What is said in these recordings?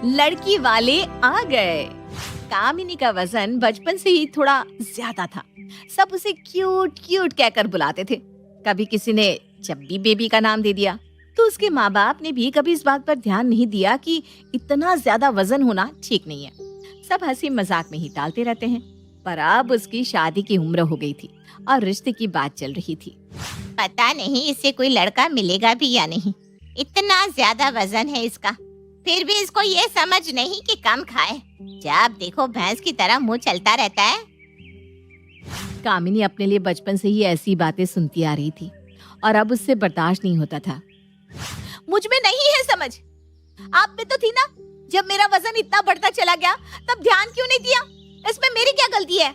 लड़की वाले आ गए। कामिनी का वजन बचपन से ही थोड़ा ज्यादा था। सब उसे क्यूट क्यूट कहकर बुलाते थे। कभी किसी ने चब्बी बेबी का नाम दे दिया तो उसके माँ बाप ने भी कभी इस बात पर ध्यान नहीं दिया कि इतना ज्यादा वजन होना ठीक नहीं है। सब हंसी मजाक में ही टालते रहते हैं। पर अब उसकी शादी की उम्र हो गई थी और रिश्ते की बात चल रही थी। पता नहीं इससे कोई लड़का मिलेगा भी या नहीं। इतना ज्यादा वजन है इसका, फिर भी इसको ये समझ नहीं कि कम खाए। जब देखो भैंस की तरह मुंह चलता रहता है। कामिनी अपने लिए बचपन से ही ऐसी बातें सुनती आ रही थी और अब उससे बर्दाश्त नहीं होता था। मुझ में नहीं है समझ। आप में तो थी ना। जब मेरा वजन इतना बढ़ता चला गया तब ध्यान क्यों नहीं दिया? इसमें मेरी क्या गलती है?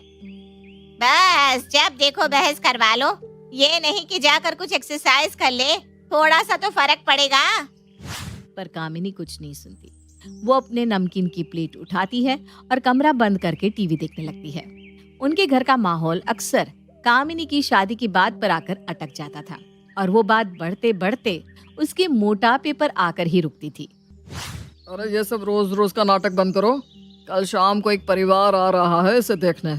बस जब देखो बहस करवा लो। ये नहीं कि जाकर कुछ एक्सरसाइज कर ले, थोड़ा सा तो फर्क पड़ेगा। पर कामिनी कुछ नहीं सुनती। वो अपने नमकीन की प्लेट उठाती है और कमरा बंद करके टीवी देखने लगती है। उनके घर का माहौल अक्सर कामिनी की शादी की बात पर आकर अटक जाता था और वो बात बढ़ते बढ़ते उसके मोटापे पर आकर ही रुकती थी। अरे ये सब रोज रोज का नाटक बंद करो। कल शाम को एक परिवार आ रहा है इसे देखने।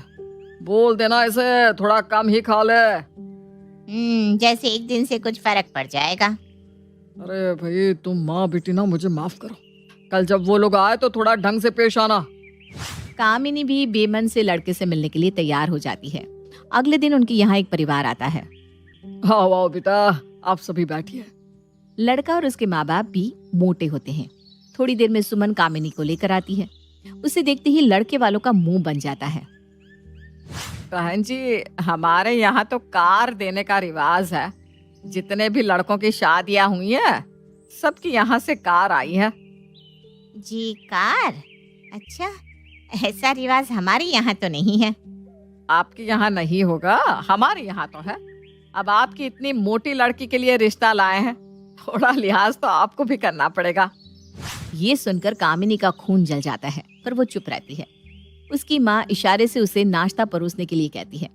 बोल देना इसे थोड़ा कम ही खा ले। जैसे एक दिन से कुछ फर्क पड़ जाएगा। अरे भाई तुम माँ बेटी ना, मुझे माफ करो। कल जब वो लोग आए तो थोड़ा ढंग से पेश आना। कामिनी भी बेमन से लड़के से मिलने के लिए तैयार हो जाती है। अगले दिन उनके यहाँ एक परिवार आता है। आओ आओ बेटा, आप सभी बैठिए। लड़का और उसके माँ बाप भी मोटे होते हैं। थोड़ी देर में सुमन कामिनी को लेकर आती है। उसे देखते ही लड़के वालों का मुंह बन जाता है। बहन जी, हमारे यहाँ तो कार देने का रिवाज है। जितने भी लड़कों की शादियाँ हुई है सबकी यहाँ से कार आई है। जी कार? अच्छा, ऐसा रिवाज हमारे यहाँ तो नहीं है। आपके यहाँ नहीं होगा, हमारे यहाँ तो है। अब आपकी इतनी मोटी लड़की के लिए रिश्ता लाए हैं, थोड़ा लिहाज तो आपको भी करना पड़ेगा। ये सुनकर कामिनी का खून जल जाता है, पर वो चुप रहती है। उसकी माँ इशारे से उसे नाश्ता परोसने के लिए कहती है।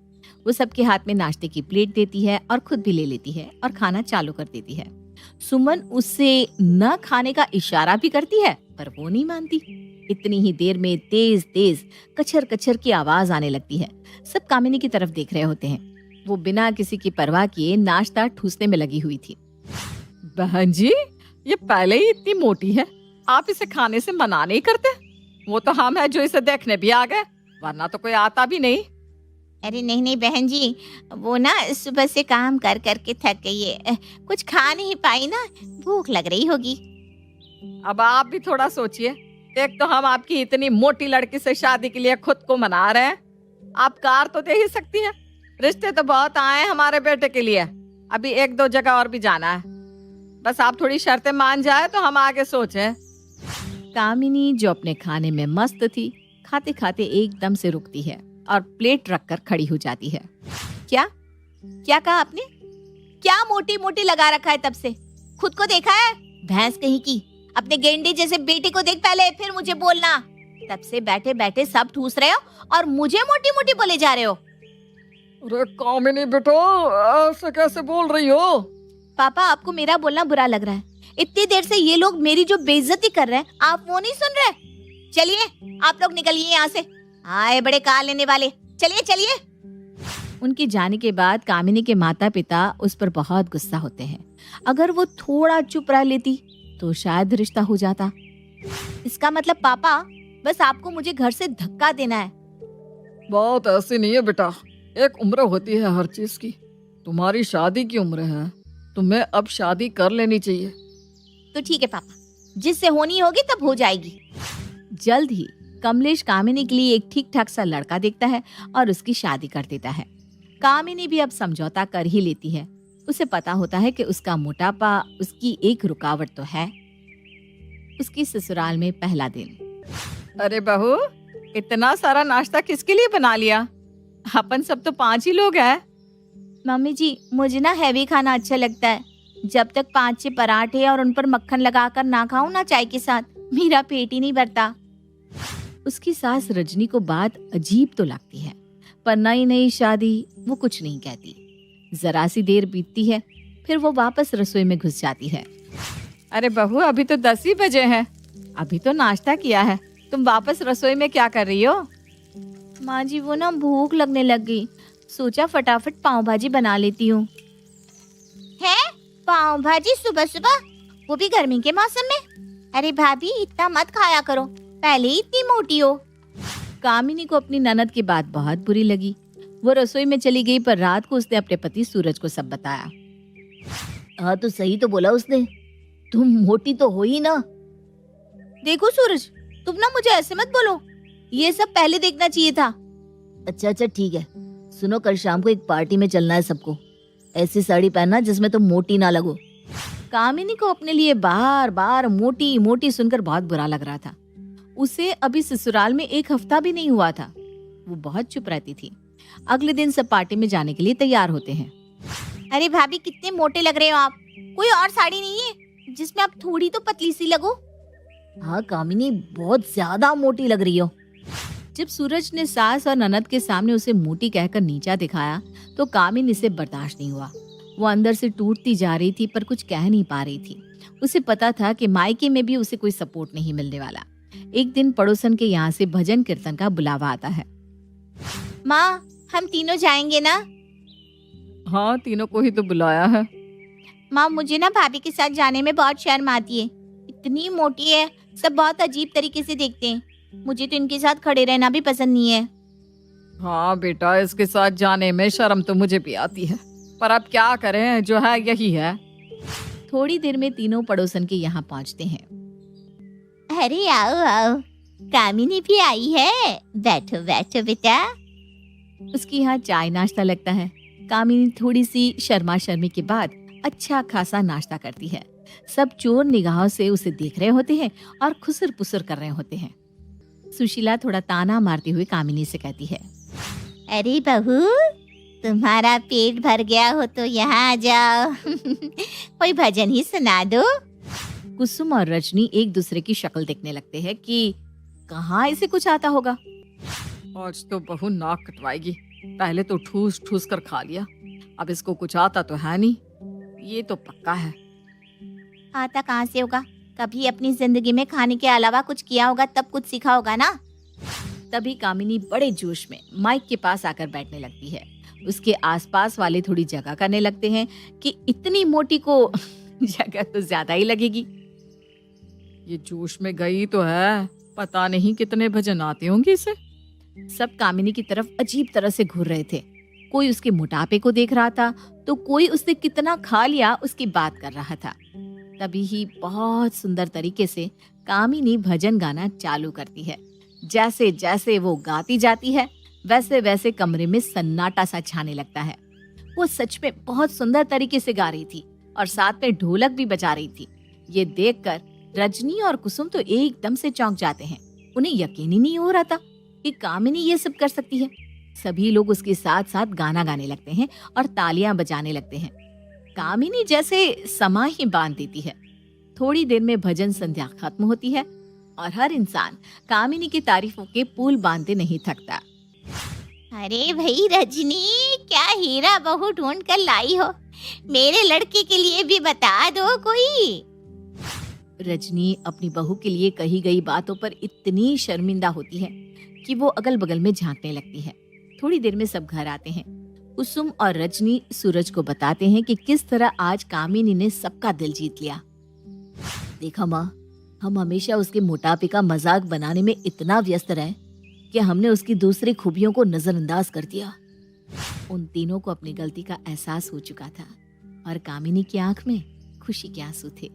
वो सबके हाथ में नाश्ते की प्लेट देती है और खुद भी ले लेती है और खाना चालू कर देती है। सुमन उससे न खाने का इशारा भी करती है, पर वो नहीं मानती। इतनी ही देर में तेज तेज कचर कचर की आवाज आने लगती है। सब कामिनी की तरफ देख रहे होते हैं। वो बिना किसी की परवाह किए नाश्ता ठूसने में लगी हुई थी। बहन जी, ये पहले ही इतनी मोटी है, आप इसे खाने से मना नहीं करते? वो तो हम है जो इसे देखने भी आ गए, वरना तो कोई आता भी नहीं। अरे नहीं नहीं बहन जी, वो ना सुबह से काम कर करके थक गई है, कुछ खा नहीं पाई ना, भूख लग रही होगी। अब आप भी थोड़ा सोचिए। एक तो हम आपकी इतनी मोटी लड़की से शादी के लिए खुद को मना रहे हैं, आप कार तो दे ही सकती हैं। रिश्ते तो बहुत आए हैं हमारे बेटे के लिए, अभी एक दो जगह और भी जाना है। बस आप थोड़ी शर्तें मान जाए तो हम आगे सोचें। कामिनी जो अपने खाने में मस्त थी, खाते खाते एकदम से रुकती है और प्लेट रखकर खड़ी हो जाती है। क्या क्या कहा आपने? क्या मोटी मोटी लगा रखा है तब से? खुद को देखा है? भैंस कहीं की। अपने गेंडे जैसे बेटे को देख पहले, फिर मुझे बोलना। तब से बैठे बैठे सब ठूस रहे हो और मुझे मोटी मोटी बोले जा रहे हो। अरे कामिनी बेटो, ऐसे कैसे बोल रही हो? पापा, आपको मेरा बोलना बुरा लग रहा है। इतनी देर से ये लोग मेरी जो बेइज्जती कर रहे हैं, आप वो नहीं सुन रहे? चलिए आप लोग निकलिए यहाँ से, आए बड़े कार लेने वाले। चलिए चलिए। उनके जाने के बाद कामिनी के माता पिता उस पर बहुत गुस्सा होते हैं। अगर वो थोड़ा चुप रह लेती तो शायद रिश्ता हो जाता। इसका मतलब पापा, बस आपको मुझे घर से धक्का देना है। बात ऐसी नहीं है बेटा, एक उम्र होती है हर चीज की। तुम्हारी शादी की उम्र है, तुम्हें अब शादी कर लेनी चाहिए। तो ठीक है पापा, जिससे होनी होगी तब हो जाएगी। जल्द ही कमलेश कामिनी के लिए एक ठीक ठाक सा लड़का देखता है और उसकी शादी कर देता है। कामिनी भी अब समझौता कर ही लेती है। उसे पता होता है कि उसका मोटापा उसकी एक रुकावट तो है। उसकी ससुराल में पहला दिन। अरे बहू, इतना सारा नाश्ता किसके लिए बना लिया? अपन सब तो 5 ही लोग हैं। मम्मी जी, मुझे ना हैवी खाना अच्छा लगता है। जब तक 5-6 पराठे और उन पर मक्खन लगाकर ना खाऊं ना चाय के साथ, मेरा पेट ही नहीं भरता। उसकी सास रजनी को बात अजीब तो लगती है, पर नई नई शादी वो कुछ नहीं कहती। जरा सी देर बीतती है, फिर वो वापस रसोई में घुस जाती है। अरे बहू, अभी तो 10 ही बजे हैं, अभी तो नाश्ता किया है, तुम वापस रसोई में क्या कर रही हो? माँ जी वो ना भूख लगने लग गई, सोचा फटाफट पाव भाजी बना लेती हूँ। है पाव भाजी सुबह सुबह, वो भी गर्मी के मौसम में? अरे भाभी इतना मत खाया करो, पहले ही इतनी मोटी हो। कामिनी को अपनी ननद की बात बहुत बुरी लगी। वो रसोई में चली गई, पर रात को उसने अपने पति सूरज को सब बताया। हाँ तो सही तो बोला उसने, तुम मोटी तो हो ही ना। देखो सूरज, तुम ना मुझे ऐसे मत बोलो, ये सब पहले देखना चाहिए था। अच्छा ठीक है, सुनो कल शाम को एक पार्टी में चलना है सबको। ऐसी साड़ी पहनना जिसमें तुम मोटी ना लगो। कामिनी को अपने लिए बार बार मोटी मोटी सुनकर बहुत बुरा लग रहा था। उसे अभी ससुराल में एक हफ्ता भी नहीं हुआ था। वो बहुत चुप रहती थी। अगले दिन सब पार्टी में जाने के लिए तैयार होते हैं। अरे भाभी कितने मोटे लग रहे हो आप, कोई और साड़ी नहीं है जिसमें आप थोड़ी तो पतली सी लगो? हाँ कामिनी, बहुत ज्यादा मोटी लग रही हो। जब सूरज ने सास और ननद के सामने उसे मोटी कहकर नीचा दिखाया तो कामिनी से बर्दाश्त नहीं हुआ। वो अंदर से टूटती जा रही थी, पर कुछ कह नहीं पा रही थी। उसे पता था कि मायके में भी उसे कोई सपोर्ट नहीं मिलने वाला। एक दिन पड़ोसन के यहाँ से भजन कीर्तन का बुलावा आता है। माँ हम तीनों जाएंगे ना? हाँ, तीनों को ही तो बुलाया है। माँ मुझे ना भाभी के साथ जाने में बहुत शर्म आती है, इतनी मोटी है, सब बहुत अजीब तरीके से देखते हैं। मुझे तो इनके साथ खड़े रहना भी पसंद नहीं है। हाँ बेटा, इसके साथ जाने में शर्म तो मुझे भी आती है, पर अब क्या करें, जो है यही है। थोड़ी देर में तीनों पड़ोसन के यहाँ पहुँचते हैं। अरे आओ आओ, कामिनी भी आई है, बैठो बैठो बेटा। उसके यहाँ चाय नाश्ता लगता है। कामिनी थोड़ी सी शर्मा शर्मी के बाद अच्छा खासा नाश्ता करती है। सब चोर निगाहों से उसे देख रहे होते हैं और खुसर पुसर कर रहे होते हैं। सुशीला थोड़ा ताना मारते हुए कामिनी से कहती है, अरे बहू, तुम्हारा पेट भर गया हो तो यहाँ आ जाओ। कोई भजन ही सुना दो। कुसुम और रजनी एक दूसरे की शक्ल देखने लगते हैं कि कहाँ इसे कुछ आता होगा। आज तो बहू नाक कटवाएगी, पहले तो ठूस ठूस कर खा लिया, अब इसको कुछ आता तो है नहीं, ये तो पक्का है। आता कहाँ से होगा, कभी अपनी जिंदगी में खाने के अलावा कुछ किया होगा तब कुछ सीखा होगा ना। तभी कामिनी बड़े जोश में माइक के पास आकर बैठने लगती है। उसके आसपास वाले थोड़ी जगह करने लगते हैं कि इतनी मोटी को जगह तो ज्यादा ही लगेगी। ये जोश में गई तो है, पता नहीं कितने भजन आते होंगे इसे। सब कामिनी की तरफ अजीब तरह से घूर रहे थे। कोई उसके मोटापे को देख रहा था तो कोई उसने कितना खा लिया उसकी बात कर रहा था। तभी ही बहुत सुंदर तरीके से कामिनी भजन गाना चालू करती है। जैसे जैसे वो गाती जाती है वैसे वैसे कमरे में सन्नाटा सा छाने लगता है। वो सच में बहुत सुंदर तरीके से गा रही थी और साथ में ढोलक भी बजा रही थी। ये देखकर रजनी और कुसुम तो एकदम से चौंक जाते हैं। उन्हें यकीन ही नहीं हो रहा था कि कामिनी ये सब कर सकती है। सभी लोग उसके साथ साथ गाना गाने लगते हैं और तालियां बजाने लगते हैं। कामिनी जैसे समा ही बांध देती है। थोड़ी देर में भजन संध्या खत्म होती है और हर इंसान कामिनी की तारीफों के पुल बांधते नहीं थकता। अरे भाई रजनी, क्या हीरा बहू ढूंढ कर लाई हो, मेरे लड़के के लिए भी बता दो कोई। रजनी अपनी बहू के लिए कही गई बातों पर इतनी शर्मिंदा होती है कि वो अगल बगल में झांकने लगती है। थोड़ी देर में सब घर आते हैं। कुसुम और रजनी सूरज को बताते हैं कि किस तरह आज कामिनी ने सबका दिल जीत लिया। देखा माँ, हम हमेशा उसके मोटापे का मजाक बनाने में इतना व्यस्त रहे कि हमने उसकी दूसरी खूबियों को नजरअंदाज कर दिया। उन तीनों को अपनी गलती का एहसास हो चुका था और कामिनी की आंख में खुशी के आंसू थे।